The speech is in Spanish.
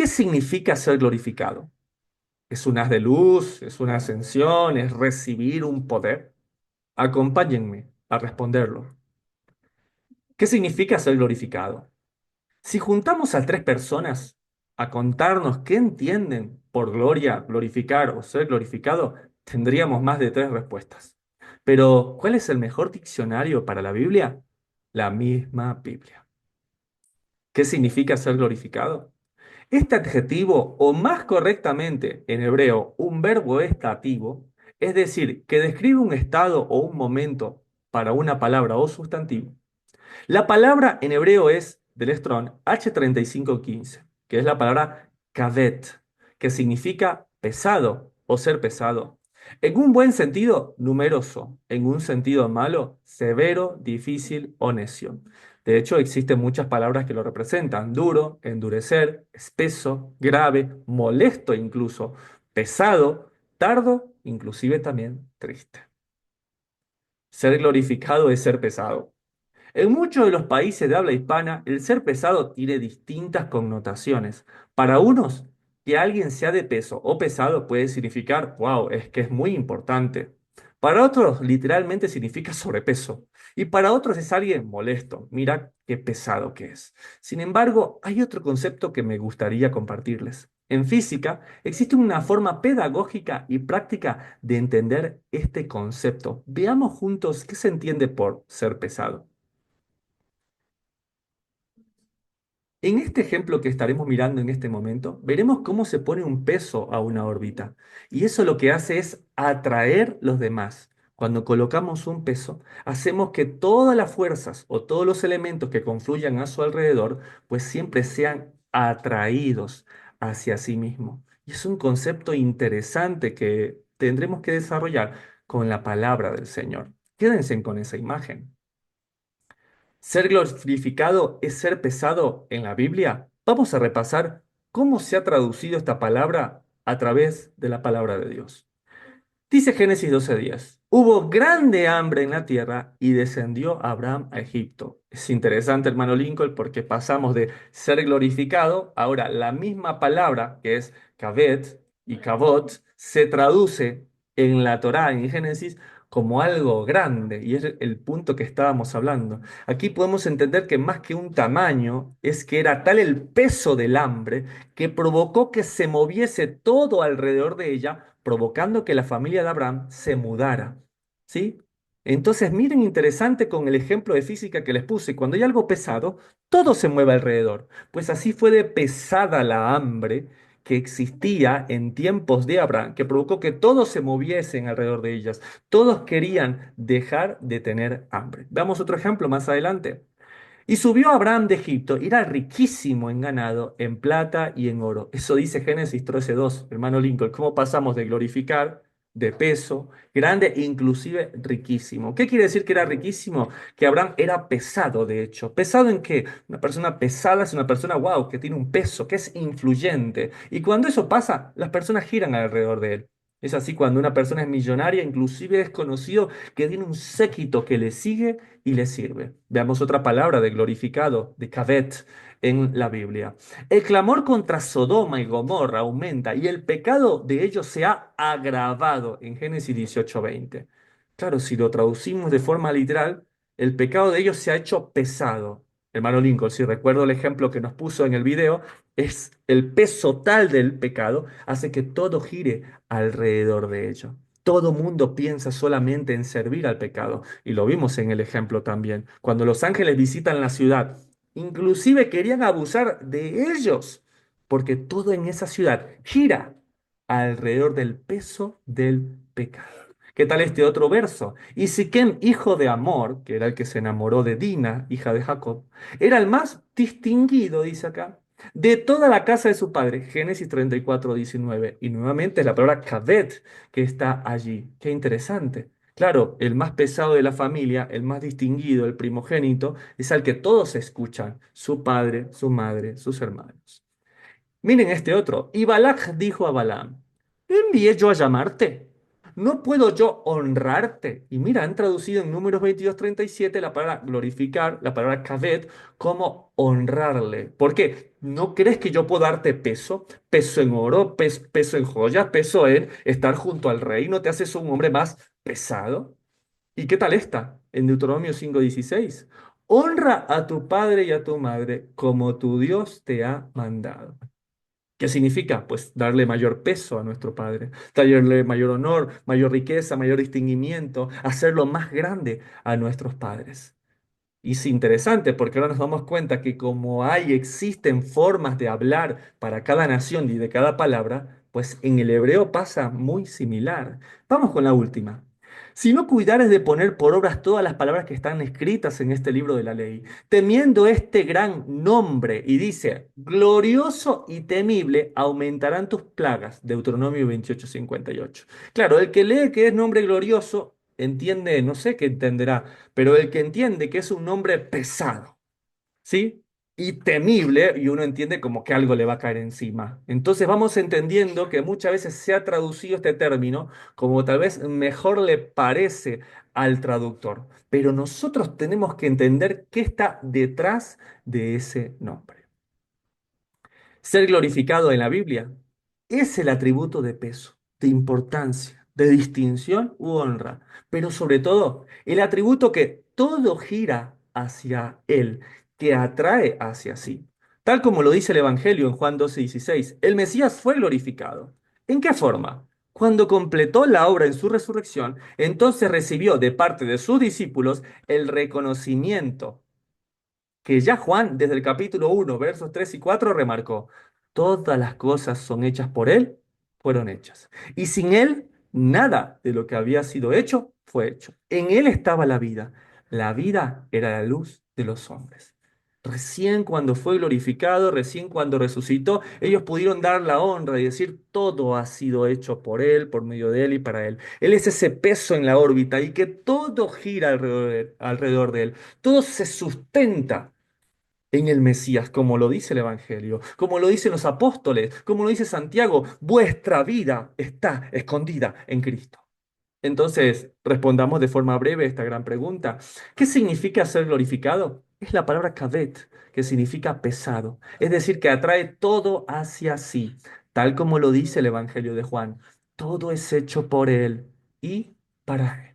¿Qué significa ser glorificado? ¿Es un haz de luz? ¿Es una ascensión? ¿Es recibir un poder? Acompáñenme a responderlo. ¿Qué significa ser glorificado? Si juntamos a tres personas a contarnos qué entienden por gloria, glorificar o ser glorificado, tendríamos más de tres respuestas. Pero, ¿cuál es el mejor diccionario para la Biblia? La misma Biblia. ¿Qué significa ser glorificado? Este adjetivo, o más correctamente en hebreo, un verbo estativo, es decir, que describe un estado o un momento para una palabra o sustantivo. La palabra en hebreo es del Strong H3515, que es la palabra kavet, que significa pesado o ser pesado. En un buen sentido, numeroso. En un sentido malo, severo, difícil o necio. De hecho, existen muchas palabras que lo representan. Duro, endurecer, espeso, grave, molesto incluso, pesado, tardo, inclusive también triste. Ser glorificado es ser pesado. En muchos de los países de habla hispana, el ser pesado tiene distintas connotaciones. Para unos, que alguien sea de peso o pesado puede significar, wow, es que es muy importante. Para otros, literalmente significa sobrepeso. Y para otros es alguien molesto. Mira qué pesado que es. Sin embargo, hay otro concepto que me gustaría compartirles. En física, existe una forma pedagógica y práctica de entender este concepto. Veamos juntos qué se entiende por ser pesado. En este ejemplo que estaremos mirando en este momento, veremos cómo se pone un peso a una órbita. Y eso lo que hace es atraer los demás. Cuando colocamos un peso, hacemos que todas las fuerzas o todos los elementos que confluyan a su alrededor, pues siempre sean atraídos hacia sí mismo. Y es un concepto interesante que tendremos que desarrollar con la palabra del Señor. Quédense con esa imagen. ¿Ser glorificado es ser pesado en la Biblia? Vamos a repasar cómo se ha traducido esta palabra a través de la palabra de Dios. Dice Génesis 12:10, hubo grande hambre en la tierra y descendió Abraham a Egipto. Es interesante, hermano Lincoln, porque pasamos de ser glorificado, ahora la misma palabra que es kavod y kavot se traduce en la Torá, en Génesis, como algo grande, y es el punto que estábamos hablando. Aquí podemos entender que más que un tamaño, es que era tal el peso del hambre que provocó que se moviese todo alrededor de ella, provocando que la familia de Abraham se mudara. ¿Sí? Entonces, miren interesante con el ejemplo de física que les puse. Cuando hay algo pesado, todo se mueve alrededor. Pues así fue de pesada la hambre que existía en tiempos de Abraham, que provocó que todos se moviesen alrededor de ellas. Todos querían dejar de tener hambre. Veamos otro ejemplo más adelante. Y subió Abraham de Egipto, y era riquísimo en ganado, en plata y en oro. Eso dice Génesis 13:2, hermano Lincoln. ¿Cómo pasamos de glorificar, de peso, grande, inclusive riquísimo? ¿Qué quiere decir que era riquísimo? Que Abraham era pesado, de hecho. ¿Pesado en qué? Una persona pesada es una persona, wow, que tiene un peso, que es influyente. Y cuando eso pasa, las personas giran alrededor de él. Es así cuando una persona es millonaria, inclusive es conocido que tiene un séquito que le sigue y le sirve. Veamos otra palabra de glorificado, de kavet, en la Biblia. El clamor contra Sodoma y Gomorra aumenta y el pecado de ellos se ha agravado en Génesis 18:20. Claro, si lo traducimos de forma literal, el pecado de ellos se ha hecho pesado. Hermano Lincoln, si recuerdo el ejemplo que nos puso en el video, es el peso tal del pecado hace que todo gire alrededor de ello. Todo mundo piensa solamente en servir al pecado. Y lo vimos en el ejemplo también. Cuando los ángeles visitan la ciudad, inclusive querían abusar de ellos, porque todo en esa ciudad gira alrededor del peso del pecado. ¿Qué tal este otro verso? Y Siquem, hijo de Amor, que era el que se enamoró de Dina, hija de Jacob, era el más distinguido, dice acá, de toda la casa de su padre. Génesis 34:19. Y nuevamente es la palabra Kaved que está allí. Qué interesante. Claro, el más pesado de la familia, el más distinguido, el primogénito, es al que todos escuchan, su padre, su madre, sus hermanos. Miren este otro. Y Balak dijo a Balaam, ¿envié yo a llamarte? ¿no puedo yo honrarte? Y mira, han traducido en Números 22:37 la palabra glorificar, la palabra kaved, como honrarle. ¿Por qué? ¿No crees que yo puedo darte peso? Peso en oro, peso en joyas, peso en estar junto al rey. ¿No te haces un hombre más pesado? ¿Y qué tal esta? En Deuteronomio 5:16. Honra a tu padre y a tu madre como tu Dios te ha mandado. ¿Qué significa? Pues darle mayor peso a nuestro Padre, darle mayor honor, mayor riqueza, mayor distinguimiento, hacerlo más grande a nuestros padres. Y es interesante porque ahora nos damos cuenta que como existen formas de hablar para cada nación y de cada palabra, pues en el hebreo pasa muy similar. Vamos con la última. Si no cuidares de poner por obras todas las palabras que están escritas en este libro de la ley, temiendo este gran nombre, y dice, glorioso y temible, aumentarán tus plagas. Deuteronomio 28:58. Claro, el que lee que es nombre glorioso, entiende, no sé qué entenderá, pero el que entiende que es un nombre pesado, ¿sí? Y temible, y uno entiende como que algo le va a caer encima. Entonces vamos entendiendo que muchas veces se ha traducido este término como tal vez mejor le parece al traductor, pero nosotros tenemos que entender qué está detrás de ese nombre. Ser glorificado en la Biblia es el atributo de peso, de importancia, de distinción u honra, pero sobre todo el atributo que todo gira hacia Él, que atrae hacia sí. Tal como lo dice el Evangelio en Juan 12:16, el Mesías fue glorificado. ¿En qué forma? Cuando completó la obra en su resurrección, entonces recibió de parte de sus discípulos el reconocimiento que ya Juan, desde el capítulo 1 versos 3 y 4 remarcó, todas las cosas son hechas por Él, fueron hechas. Y sin Él, nada de lo que había sido hecho fue hecho. En Él estaba la vida era la luz de los hombres. Recién cuando fue glorificado, recién cuando resucitó, ellos pudieron dar la honra y decir, todo ha sido hecho por Él, por medio de Él y para Él. Él es ese peso en la órbita y que todo gira alrededor de Él. Todo se sustenta en el Mesías, como lo dice el Evangelio, como lo dicen los apóstoles, como lo dice Santiago, vuestra vida está escondida en Cristo. Entonces, respondamos de forma breve esta gran pregunta. ¿Qué significa ser glorificado? Es la palabra kavet, que significa pesado, es decir, que atrae todo hacia sí, tal como lo dice el Evangelio de Juan. Todo es hecho por Él y para Él.